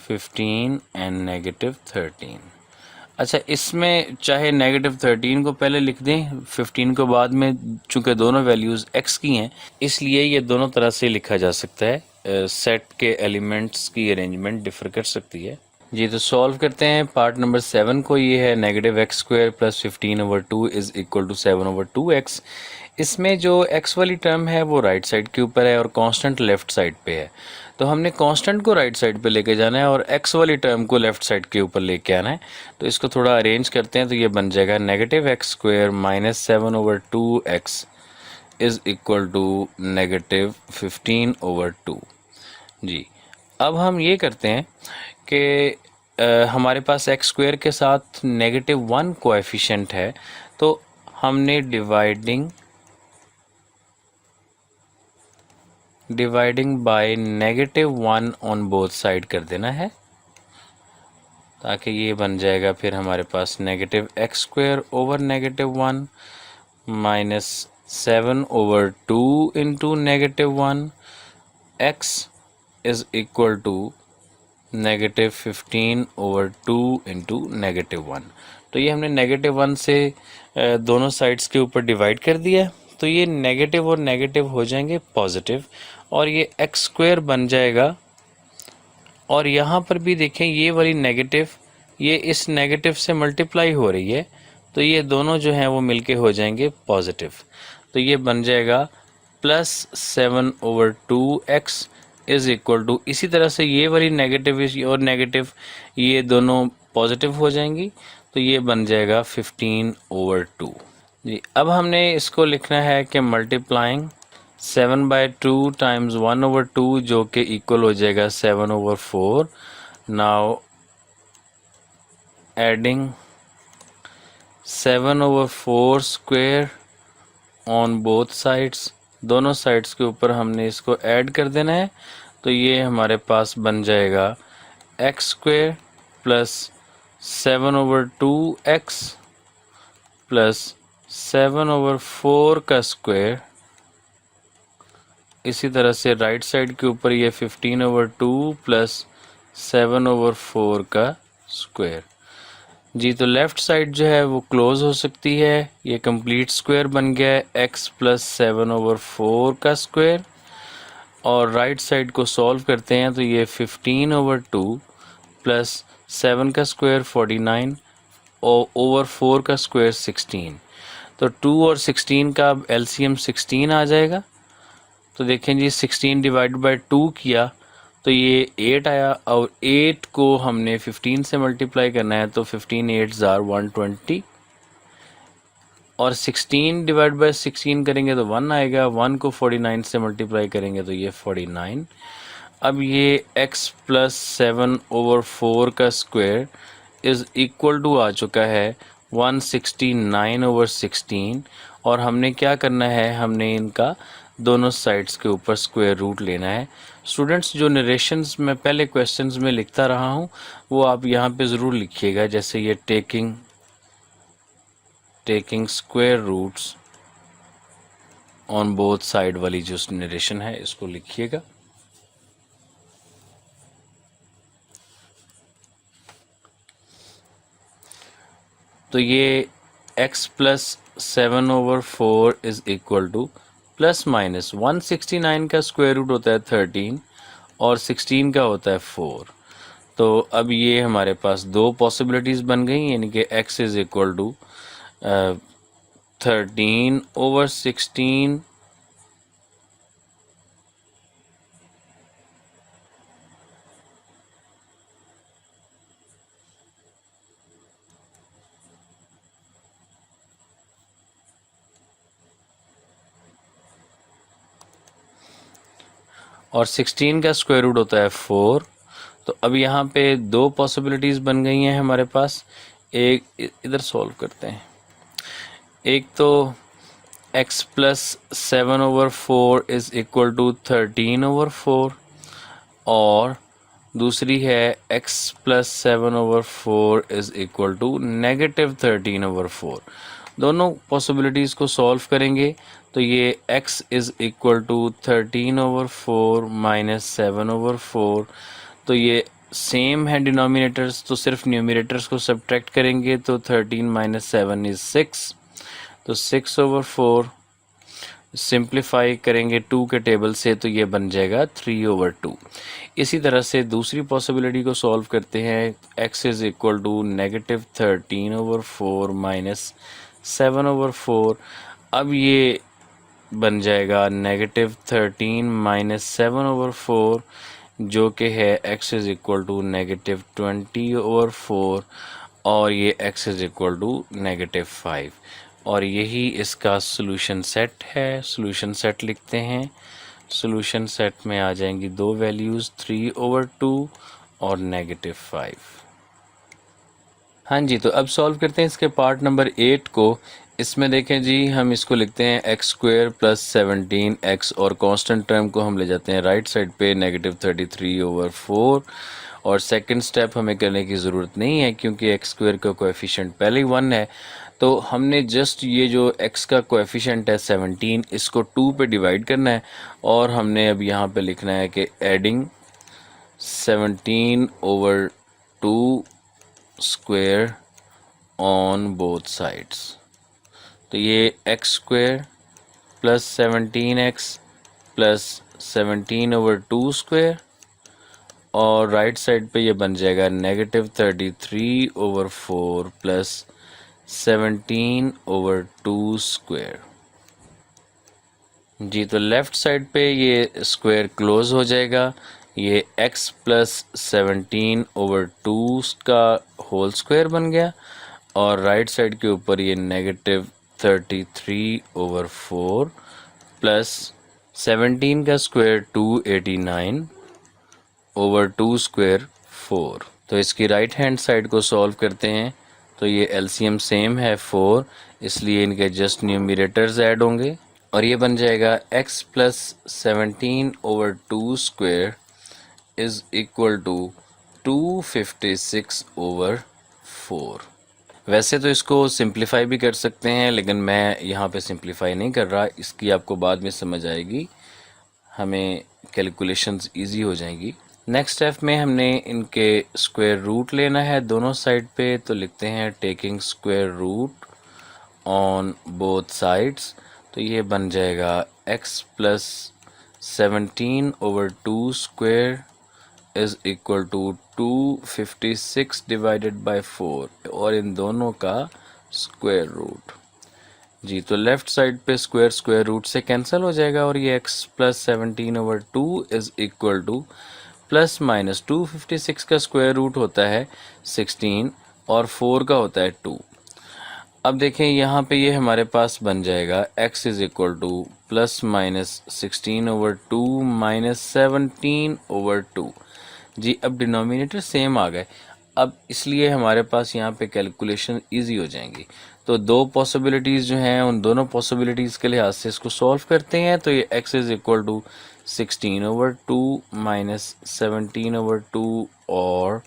15 एंड नेगेटिव 13। अच्छा, इसमें चाहे नेगेटिव 13 को पहले लिख दें, 15 को बाद में, चूँकि दोनों वैल्यूज़ x की हैं इसलिए ये दोनों तरह से लिखा जा सकता है। सेट के एलिमेंट्स की अरेंजमेंट डिफ़र कर सकती है जी। तो सॉल्व करते हैं पार्ट नंबर 7 को। ये है negative x square plus 15/2 is equal to 7/2x। इसमें जो x वाली टर्म है वो राइट साइड के ऊपर है और कांस्टेंट लेफ़्ट साइड पे है। तो हमने कांस्टेंट को राइट साइड पे लेके जाना है और x वाली टर्म को लेफ़्ट साइड के ऊपर लेके आना है। तो इसको थोड़ा अरेंज करते हैं, तो ये बन जाएगा negative x square minus 7/2x is equal to negative 15/2 जी। अब हम ये करते हैं कि हमारे पास एक्स स्क्वायर के साथ -1 कोएफिशिएंट है, तो हमने dividing by -1 on both side कर देना है, ताकि ये बन जाएगा फिर हमारे पास negative x square over -1 minus 7/2 into -1 x is equal to negative 15/2 into -1। तो ये हमने -1 से दोनों साइड्स के ऊपर डिवाइड कर दिया है, तो ये नेगेटिव और नेगेटिव हो जाएंगे पॉजिटिव और ये एक्स स्क्वायर बन जाएगा। और यहाँ पर भी देखें ये वाली नेगेटिव ये इस नेगेटिव से मल्टीप्लाई हो रही है, तो ये दोनों जो हैं वो मिलके हो जाएंगे पॉजिटिव। तो ये बन जाएगा plus 7/2x is equal to, इसी तरह से ये वाली नेगेटिव और नेगेटिव ये दोनों पॉजिटिव हो जाएंगी, तो ये बन जाएगा 15/2 जी। अब हमने इसको लिखना है कि मल्टीप्लाइंग 7/2 टाइम्स 1/2 जो कि इक्वल हो जाएगा 7/4। Now adding 7/4 square on both sides, दोनों साइड्स के ऊपर हमने इसको ऐड कर देना है। तो ये हमारे पास बन जाएगा x square plus 7/2x plus 7/4 का स्क्वायर। इसी तरह से राइट साइड के ऊपर ये 15/2 प्लस 7/4 का स्क्वायर जी। तो लेफ़्ट साइड जो है वो क्लोज हो सकती है, ये कंप्लीट स्क्वायर बन गया है x प्लस 7/4 का स्क्वायर। और राइट साइड को सॉल्व करते हैं तो ये 15/2 प्लस 7 का स्क्वायर 49 और ओवर 4 का स्क्वायर 16। तो 2 और 16 का अब LCM 16 आ जाएगा। तो देखें जी 16 डिवाइड बाय 2 किया तो ये 8 आया और 8 को हमने 15 से मल्टीप्लाई करना है, तो 15 8 जार 120 और 16 डिवाइड बाय 16 करेंगे तो 1 आएगा। 1 को 49 से मल्टीप्लाई करेंगे तो ये 49। अब ये x प्लस 7/4 का स्क्वायर इज़ इक्वल टू आ चुका है 169/16 और हमने क्या करना है, हमने इनका दोनों साइड्स के ऊपर स्क्वायर रूट लेना है। स्टूडेंट्स, जो नरेशंस मैं पहले क्वेश्चंस में लिखता रहा हूँ वो आप यहाँ पे ज़रूर लिखिएगा, जैसे ये taking square roots on both side वाली जो नरेशन है इसको लिखिएगा। तो ये x plus 7/4 is equal to plus minus 169 का स्क्वायर रूट होता है 13 और 16 का होता है 4। तो अब ये हमारे पास दो पॉसिबिलिटीज़ बन गई, यानी कि x इज इक्वल टू 13/16 और 16 का स्क्वायर रूट होता है 4। तो अब यहाँ पे दो पॉसिबिलिटीज़ बन गई हैं हमारे पास। एक इधर सॉल्व करते हैं। एक तो x plus 7/4 is equal to 13/4 और दूसरी है x plus 7/4 is equal to negative 13/4। दोनों पॉसिबिलिटीज़ को सॉल्व करेंगे तो ये x is equal to 13/4 minus 7/4। तो ये सेम है डिनोमिनेटर्स, तो सिर्फ न्यूमिनेटर्स को सब्ट्रैक्ट करेंगे तो 13 माइनस 7 इज़ 6, तो 6/4 सिंप्लीफाई करेंगे 2 के टेबल से तो ये बन जाएगा 3/2। इसी तरह से दूसरी पॉसिबिलिटी को सॉल्व करते हैं। x is equal to negative 13/4 minus 7/4। अब ये बन जाएगा नेगेटिव 13 माइनस 7/4 जो कि है x is equal to negative 20/4 और ये x is equal to negative 5 और यही इसका सॉल्यूशन सेट है। सॉल्यूशन सेट लिखते हैं। सॉल्यूशन सेट में आ जाएंगी दो वैल्यूज़ 3/2 और नेगेटिव 5। हाँ जी, तो अब सॉल्व करते हैं इसके पार्ट नंबर 8 को। इसमें देखें जी, हम इसको लिखते हैं एक्स स्क्वायर प्लस 17x और कांस्टेंट टर्म को हम ले जाते हैं राइट साइड पे नेगेटिव 33/4 और सेकंड स्टेप हमें करने की ज़रूरत नहीं है क्योंकि एक्स स्क्वायर का कोएफिशिएंट पहले ही 1 है। तो हमने जस्ट ये जो x का कोएफिशिएंट है 17 इसको 2 पे डिवाइड करना है और हमने अब यहाँ पे लिखना है कि adding 17/2 square on both sides. तो ये x square plus 17x plus 17/2 square और राइट साइड पे ये बन जाएगा नेगेटिव 33/4 प्लस 17/2 स्क्वायर। जी, तो लेफ़्ट साइड पे ये स्क्वायर क्लोज हो जाएगा। ये x प्लस 17/2 का होल स्क्वायर बन गया और राइट साइड के ऊपर ये नेगेटिव 33/4 प्लस 17 का स्क्वायर 289/2 स्क्वायर 4। तो इसकी राइट हैंड साइड को सॉल्व करते हैं तो ये एलसीएम सेम है 4, इसलिए इनके जस्ट न्यूमरेटर्स ऐड होंगे और ये बन जाएगा x plus 17/2 square is equal to 256/4। वैसे तो इसको सिंप्लीफाई भी कर सकते हैं लेकिन मैं यहाँ पे सिंप्लीफाई नहीं कर रहा, इसकी आपको बाद में समझ आएगी, हमें कैलकुलेशंस इजी हो जाएंगी। नेक्स्ट स्टेप में हमने इनके स्क्वायर रूट लेना है दोनों साइड पे, तो लिखते हैं taking square root on both sides. तो ये बन जाएगा x plus 17/2 square is equal to 256 divided by 4 और इन दोनों का स्क्वायर रूट। जी, तो लेफ़्ट साइड पे स्क्वायर स्क्वायर रूट से कैंसिल हो जाएगा और ये x plus 17/2 is equal to plus minus 256 का स्क्वायर रूट होता है 16 और 4 का होता है 2। अब देखें यहाँ पे ये हमारे पास बन जाएगा x is equal to plus minus 16/2 minus 17/2। जी अब डिनोमिनेटर सेम आ गए, अब इसलिए हमारे पास यहाँ पे कैलकुलेशन इजी हो जाएंगी। तो दो पॉसिबिलिटीज़ जो हैं उन दोनों पॉसिबिलिटीज़ के लिहाज से इसको सॉल्व करते हैं। तो ये x is equal to 16/2 minus 17/2 और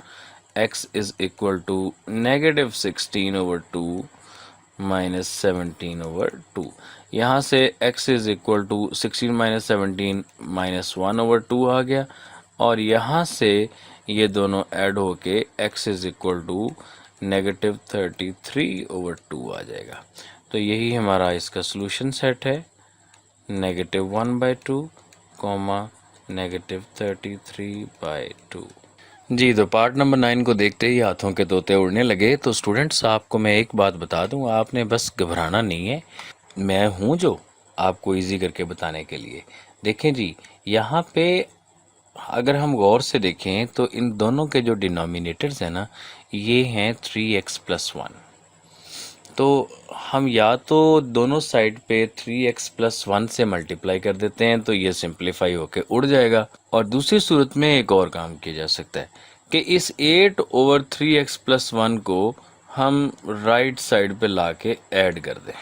x is equal to negative 16/2 minus 17/2। यहाँ से x is equal to 16 minus 17 minus 1/2 आ गया और यहाँ से ये दोनों ऐड होके x is equal to negative 33/2 आ जाएगा। तो यही हमारा इसका सॉल्यूशन सेट है, नेगेटिव 1/2 कॉमा नेगेटिव 33/2। जी तो पार्ट नंबर 9 को देखते ही हाथों के तोते उड़ने लगे। तो स्टूडेंट्स आपको मैं एक बात बता दूं, आपने बस घबराना नहीं है, मैं हूं जो आपको इजी करके बताने के लिए। देखें जी यहाँ पे अगर हम गौर से देखें तो इन दोनों के जो डिनोमिनेटर्स हैं ना ये हैं 3x + 1। तो हम या तो दोनों साइड पे 3x + 1 से मल्टीप्लाई कर देते हैं तो ये सिंप्लीफाई होके उड़ जाएगा, और दूसरी सूरत में एक और काम किया जा सकता है कि इस 8/3x + 1 को हम राइट साइड पे ला के ऐड कर दें।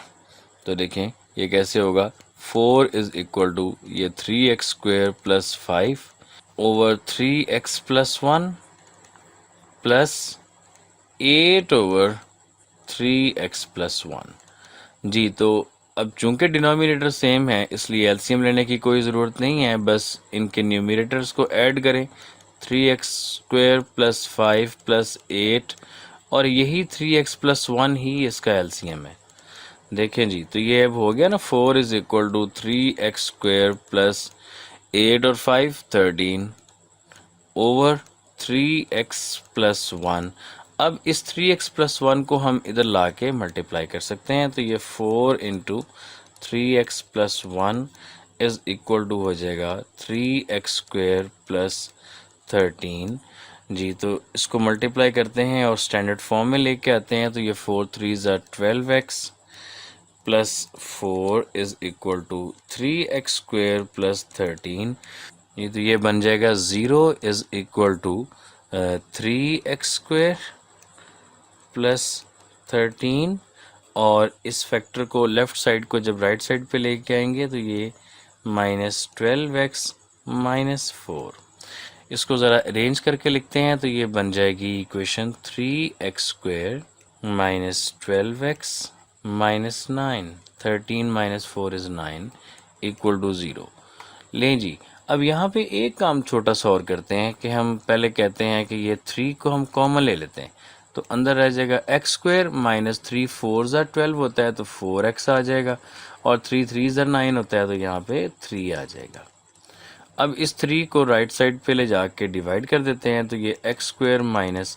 तो देखें ये कैसे होगा, 4 इज इक्वल टू ये 3x² + 5/3x + 1 प्लस 8/3x + 1। जी तो अब चूंकि डिनोमिनेटर सेम है इसलिए एलसीएम लेने की कोई ज़रूरत नहीं है, बस इनके न्यूमिनेटर्स को ऐड करें, 3x² + 5 + 8 और यही 3x + 1 ही इसका एलसीएम है। देखें जी तो ये अब हो गया ना, 4 इज इक्वल टू 3x² + 8 और 5 13/3x + 1। अब इस 3x + 1 को हम इधर ला के मल्टीप्लाई कर सकते हैं, तो ये 4 × 3x + 1 इज इक्वल टू हो जाएगा 3x² + 13। जी तो इसको मल्टीप्लाई करते हैं और स्टैंडर्ड फॉर्म में लेके आते हैं, तो ये 4 3 = 12x + 4 is equal to 3x² + 13। ये तो ये बन जाएगा 0 इज इक्वल टू 3x² + 13 और इस फैक्टर को लेफ़्ट साइड को जब राइट साइड पे लेके आएंगे तो ये -12x - 4। इसको ज़रा अरेंज करके लिखते हैं तो ये बन जाएगी equation 3x² - 12x - 9, 13 - 4 is 9 equal to 0। लें जी अब यहाँ पे एक काम छोटा सा और करते हैं कि हम पहले कहते हैं कि ये 3 को हम कॉमन ले लेते हैं, तो अंदर रह जाएगा x² - 3 4 * 12 होता है तो 4x आ जाएगा, और 3 3 * 9 होता है तो यहाँ पे 3 आ जाएगा। अब इस 3 को राइट साइड पे ले जाके डिवाइड कर देते हैं, तो ये x² -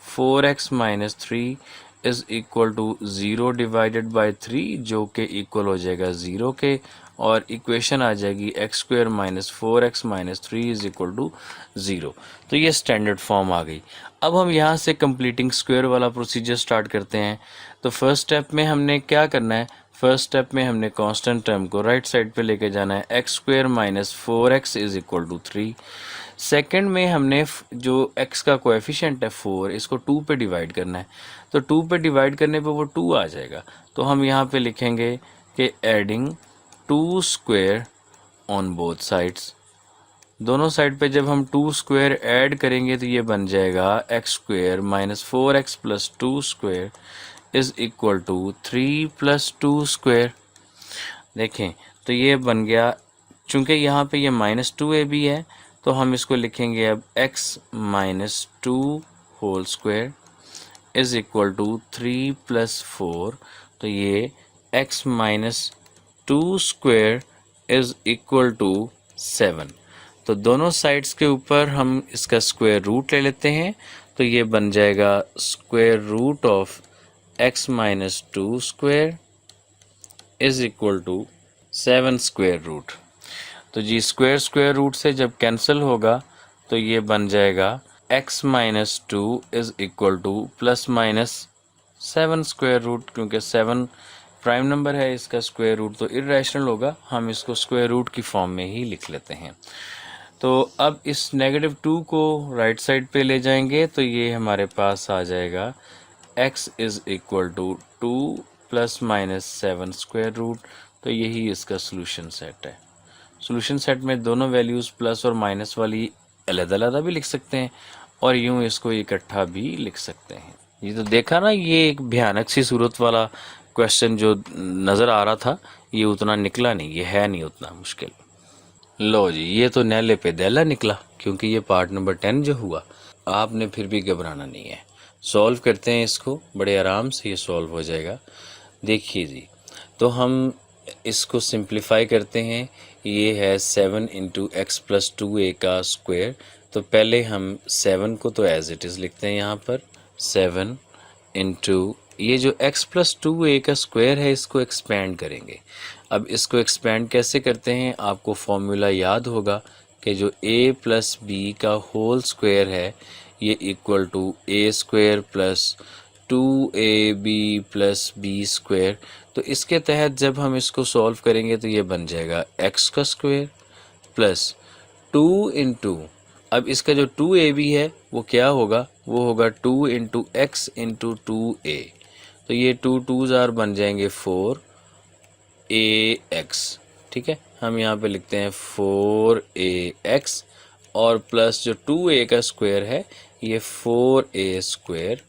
4x - 3 is equal to 0 divided by 3 जो कि इक्वल हो जाएगा 0 के, और इक्वेशन आ जाएगी x² - 4x - 3 is equal to 0। तो ये स्टैंडर्ड फॉर्म आ गई। अब हम यहाँ से कंप्लीटिंग स्क्वायर वाला प्रोसीजर स्टार्ट करते हैं। तो फर्स्ट स्टेप में हमने क्या करना है, फर्स्ट स्टेप में हमने कांस्टेंट टर्म को राइट साइड पे लेके जाना है, x² - 4x is equal to 3। Second में हमने जो x का कोएफिशिएंट है 4, इसको 2 पे डिवाइड करना है, तो 2 पे डिवाइड करने पे वो 2 आ जाएगा। तो हम यहाँ पे लिखेंगे कि adding 2 square on both sides, दोनों साइड पे जब हम 2 स्क्वायर ऐड करेंगे तो ये बन जाएगा x² - 4x + 2 square is equal to 3 + 2 square. देखें तो ये बन गया, चूंकि यहाँ पे ये -2ab है तो हम इसको लिखेंगे अब x - 2 whole square is equal to 3 + 4, तो ये x - 2 square is equal to 7। तो दोनों साइड्स के ऊपर हम इसका स्क्वायर रूट ले लेते हैं, तो ये बन जाएगा square root of x - 2 square is equal to 7 square root. तो जी स्क्वायर स्क्वायर रूट से जब कैंसिल होगा तो ये बन जाएगा x minus 2 is equal to plus minus 7 square root, क्योंकि 7 प्राइम नंबर है, इसका स्क्वायर रूट तो इर्रेशनल होगा, हम इसको स्क्वायर रूट की फॉर्म में ही लिख लेते हैं। तो अब इस -2 को राइट साइड पे ले जाएंगे तो ये हमारे पास आ जाएगा x is equal to 2 plus minus 7 square root. तो यही इसका सोल्यूशन सेट है। सोल्यूशन सेट में दोनों वैल्यूज़ प्लस और माइनस वाली अलग-अलग भी लिख सकते हैं और यूं इसको इकट्ठा भी लिख सकते हैं। ये तो देखा ना, ये एक भयानक सी सूरत वाला क्वेश्चन जो नज़र आ रहा था, ये उतना निकला नहीं, ये है नहीं उतना मुश्किल। लो जी, ये तो नैले पे दैला निकला, क्योंकि ये पार्ट नंबर 10 जो हुआ। आपने फिर भी घबराना नहीं है, सॉल्व करते हैं इसको, बड़े आराम से ये सॉल्व हो जाएगा। देखिए जी, तो हम इसको सिंप्लीफाई करते हैं। ये है 7 इंटू एक्स प्लस 2a का स्क्वायर। तो पहले हम 7 को तो एज इट इज़ लिखते हैं यहाँ पर, 7 इंटू ये जो x प्लस 2a का स्क्वायर है, इसको एक्सपेंड करेंगे। अब इसको एक्सपेंड कैसे करते हैं, आपको फॉर्मूला याद होगा कि जो a प्लस बी का होल स्क्वायर है ये equal to a square plus 2ab plus B square. तो इसके तहत जब हम इसको सॉल्व करेंगे तो ये बन जाएगा x का स्क्वायर प्लस 2 इंटू, अब इसका जो 2ab है वो क्या होगा, वो होगा 2 इंटू एक्स इंटू 2a। तो ये 2 2 बन जाएंगे 4ax। ठीक है, हम यहाँ पे लिखते हैं 4ax और प्लस जो 2a का स्क्वायर है ये 4a स्क्वायर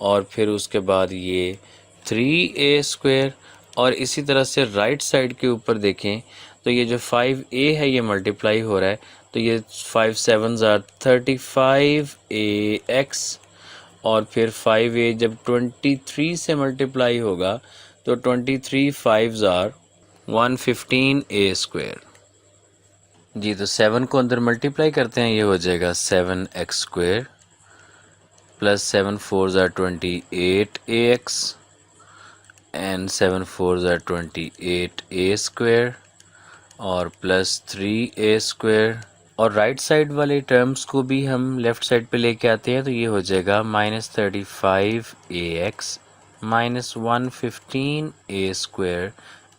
और फिर उसके बाद ये 3a स्क्वायर। और इसी तरह से राइट साइड के ऊपर देखें तो ये जो 5a है ये मल्टीप्लाई हो रहा है, तो ये 5 7 35ax और फिर 5a जब 23 से मल्टीप्लाई होगा तो 23 5 115a स्क्वायर। जी, तो 7 को अंदर मल्टीप्लाई करते हैं, ये हो जाएगा 7x square plus 7 4 28ax and 7 4 28a square और प्लस 3a स्क्वायर। और राइट साइड वाले टर्म्स को भी हम लेफ़्ट साइड पे लेके आते हैं, तो ये हो जाएगा -35ax minus 115a square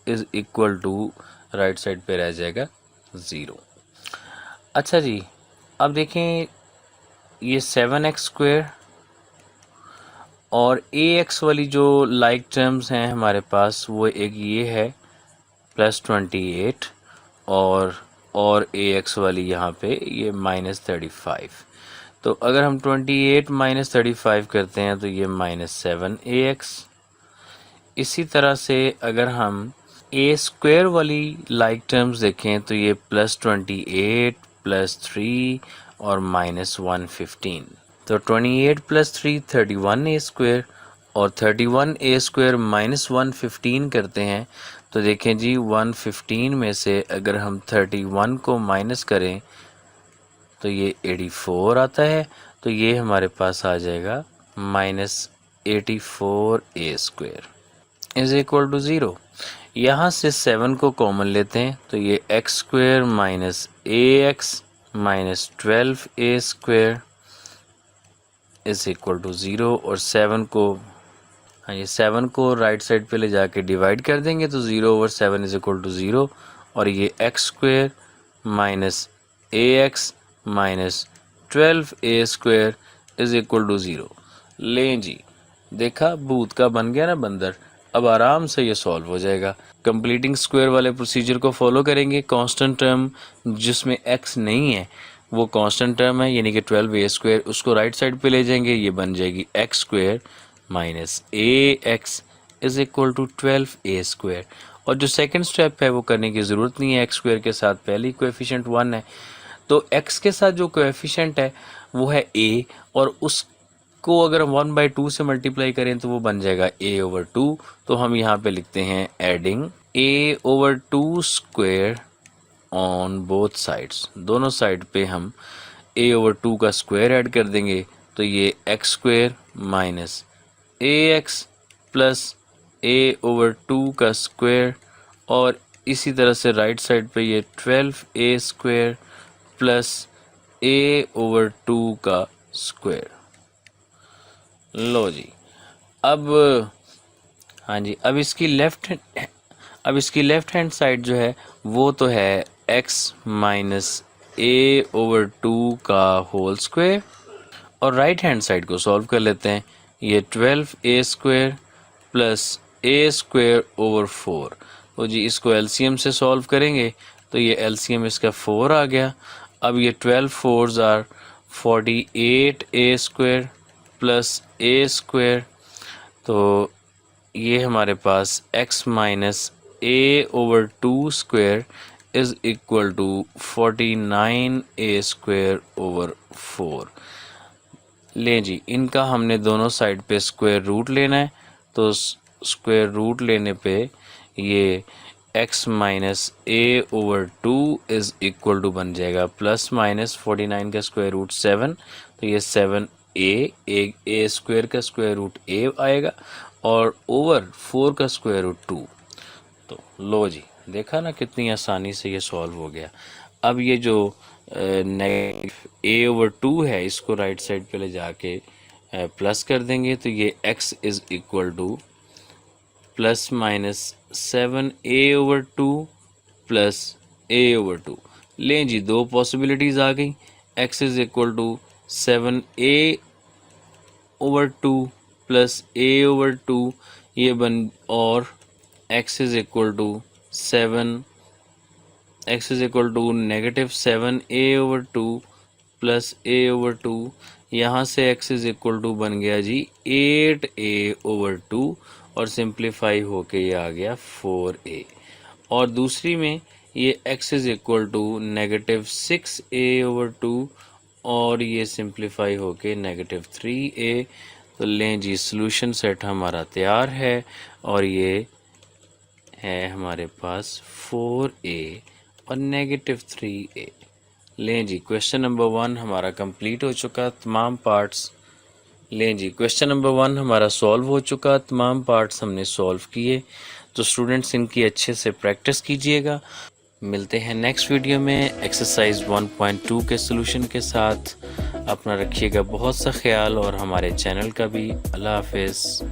is equal to, right side पे रह जाएगा 0। अच्छा जी, अब देखें ये 7x स्क्वायर और ax वाली जो लाइक टर्म्स हैं हमारे पास, वो एक ये है प्लस 28 और ax वाली यहाँ पे ये -35। तो अगर हम 28 - 35 करते हैं तो ये -7ax। इसी तरह से अगर हम a स्क्वायर वाली लाइक टर्म्स देखें तो ये +28 +3 और -115। तो 28 + 3 31a स्क्वायर और 31a स्क्वायर -115 करते हैं तो देखें जी 115 में से अगर हम 31 को माइनस करें तो ये 84 आता है। तो ये हमारे पास आ जाएगा -84a square is equal to 0। यहाँ से 7 को कॉमन लेते हैं तो ये x square minus ax minus 12a square is equal to 0 और 7 को, हाँ, ये 7 को राइट साइड पे ले जाके डिवाइड कर देंगे तो 0/7 इज इक्वल टू 0 और ये x square minus ax minus 12a square is equal to 0। लें जी, देखा भूत का बन गया ना बंदर। अब आराम से ये सॉल्व हो जाएगा। कंप्लीटिंग स्क्वायर वाले प्रोसीजर को फॉलो करेंगे। कांस्टेंट टर्म जिसमें x नहीं है वो कांस्टेंट टर्म है, यानी कि 12a स्क्वायर, उसको राइट साइड पे ले जाएंगे, ये बन जाएगी x square minus ax is equal to 12a square. और जो सेकंड स्टेप है वो करने की ज़रूरत नहीं है, x स्क्वायर के साथ पहले ही कोएफिशिएंट 1 है, तो x के साथ जो कोएफिशिएंट है वो है a और उसको अगर हम 1/2 से मल्टीप्लाई करें तो वो बन जाएगा a/2। तो हम यहाँ पे लिखते हैं adding a/2 square on both sides, दोनों साइड पे हम a/2 का स्क्वायर ऐड कर देंगे तो ये x square minus ax plus a/2 का स्क्वायर और इसी तरह से राइट साइड पे ये 12a स्क्वायर प्लस a/2 का स्क्वायर। लो जी, अब हाँ जी, अब इसकी लेफ्ट हैंड साइड जो है वो तो है x माइनस a/2 का होल स्क्वायर, और राइट हैंड साइड को सॉल्व कर लेते हैं। ये 12a² प्लस a²/4। तो जी इसको एलसीएम से सॉल्व करेंगे तो ये एलसीएम इसका 4 आ गया। अब ये 12 4s are 48a² plus a², तो ये हमारे पास x minus a/2 square is equal to 49a²/4। लें जी, इनका हमने दोनों साइड पे स्क्वायर रूट लेना है, तो स्क्वायर रूट लेने पे ये x minus a/2 is equal to बन जाएगा प्लस माइनस 49 का स्क्वायर रूट 7, तो ये 7a, a स्क्वायर का स्क्वायर रूट a आएगा, और ओवर 4 का स्क्वायर रूट 2। तो लो जी, देखा ना कितनी आसानी से ये सॉल्व हो गया। अब ये जो नेगेटिव a/2 है इसको राइट साइड पे ले जाके प्लस कर देंगे, तो ये x is equal to plus minus 7a/2 plus a/2। लें जी, दो पॉसिबिलिटीज़ आ गई, x is equal to 7a/2 plus a/2 ये बन, और x is equal to negative 7a/2 plus a/2। यहाँ से x इज इक्वल टू बन गया जी 8a/2, और सिंप्लीफाई होके ये आ गया 4a। और दूसरी में ये x is equal to negative 6a/2, और ये सिंप्लीफाई होके नेगेटिव 3a। तो लें जी, सॉल्यूशन सेट हमारा तैयार है, और ये है हमारे पास 4a और नेगेटिव 3a। लें जी, क्वेश्चन नंबर 1 हमारा कंप्लीट हो चुका, तमाम पार्ट्स। लें जी, क्वेश्चन नंबर 1 हमारा सॉल्व हो चुका, तमाम पार्ट्स हमने सॉल्व किए। तो स्टूडेंट्स इनकी अच्छे से प्रैक्टिस कीजिएगा। मिलते हैं नेक्स्ट वीडियो में एक्सरसाइज 1.2 के सॉल्यूशन के साथ। अपना रखिएगा बहुत सा ख्याल, और हमारे चैनल का भी। अल्लाह हाफिज़।